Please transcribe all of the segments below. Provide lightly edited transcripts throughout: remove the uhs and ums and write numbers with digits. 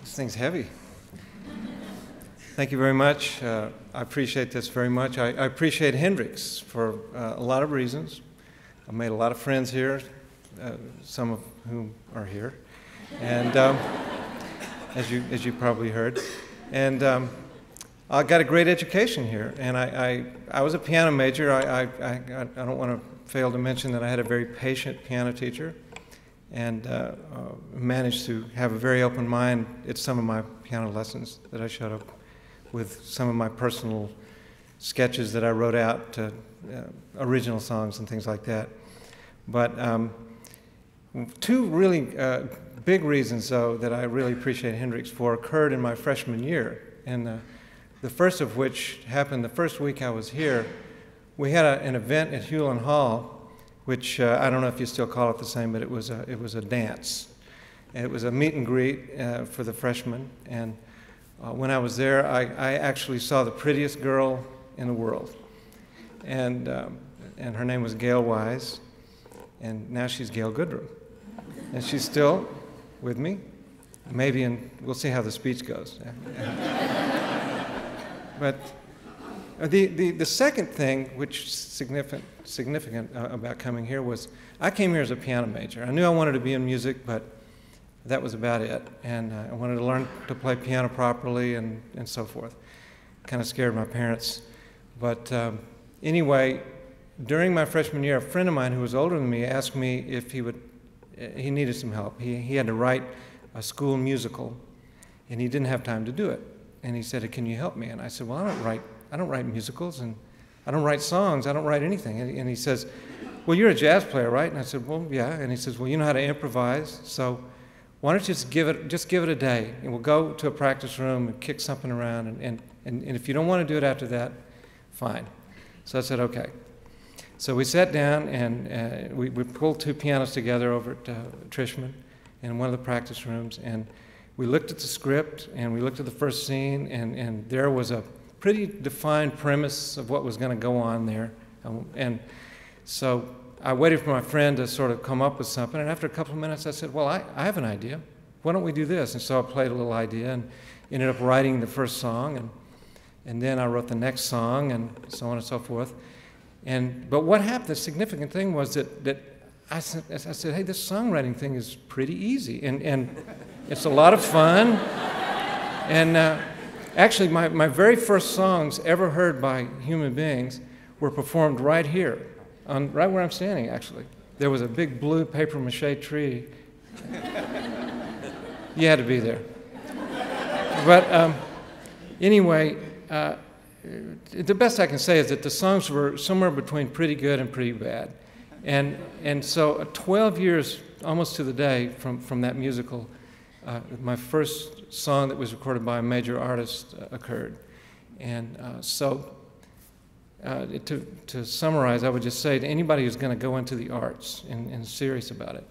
This thing's heavy. Thank you very much. I appreciate this very much. I appreciate Hendrix for a lot of reasons. I've made a lot of friends here, some of whom are here, and as you probably heard. And I got a great education here, and I was a piano major. I don't want to fail to mention that I had a very patient piano teacher, and managed to have a very open mind at some of my piano lessons that I showed up with some of my personal sketches that I wrote out, original songs and things like that. But two really big reasons, though, that I really appreciate Hendrix for occurred in my freshman year. And the first of which happened the first week I was here. We had an event at Hewlin Hall, which I don't know if you still call it the same, but it was a dance. And it was a meet and greet for the freshmen. And when I was there, I actually saw the prettiest girl in the world. And her name was Gail Wise. And now she's Gail Goodrum. And she's still with me. Maybe, and we'll see how the speech goes. But the second thing, which is significant about coming here, was I came here as a piano major. I knew I wanted to be in music, but that was about it. And I wanted to learn to play piano properly and so forth. Kind of scared my parents. But anyway, during my freshman year, a friend of mine who was older than me asked me if he needed some help. He had to write a school musical, and he didn't have time to do it. And he said, "Can you help me?" And I said, "Well, I don't write musicals, and I don't write songs. I don't write anything." And he says, "Well, you're a jazz player, right?" And I said, "Well, yeah." And he says, "Well, you know how to improvise, so why don't you just give it a day, and we'll go to a practice room and kick something around, and if you don't want to do it after that, fine." So I said, "Okay." So we sat down, and we pulled two pianos together over at Trishman in one of the practice rooms, and we looked at the script, and we looked at the first scene, and there was a pretty defined premise of what was going to go on there. And so I waited for my friend to sort of come up with something, and after a couple of minutes I said, "Well, I have an idea. Why don't we do this?" And so I played a little idea and ended up writing the first song, and then I wrote the next song, and so on and so forth. But what happened, the significant thing was that I said, "Hey, this songwriting thing is pretty easy, and it's a lot of fun." And actually, my very first songs ever heard by human beings were performed right here, right where I'm standing, actually. There was a big blue papier-mâché tree. You had to be there. But anyway, the best I can say is that the songs were somewhere between pretty good and pretty bad. And so 12 years, almost to the day, from that musical, my first song that was recorded by a major artist occurred. And so to summarize, I would just say to anybody who's going to go into the arts and serious about it,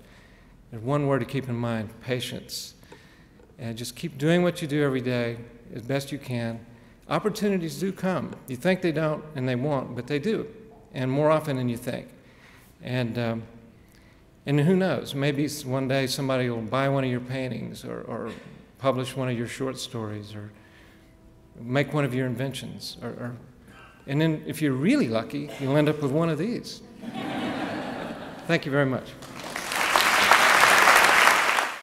there's one word to keep in mind: patience. And just keep doing what you do every day as best you can. Opportunities do come. You think they don't, and they won't, but they do, and more often than you think. And who knows? Maybe one day somebody will buy one of your paintings, or publish one of your short stories, or make one of your inventions, and then if you're really lucky, you'll end up with one of these. Thank you very much.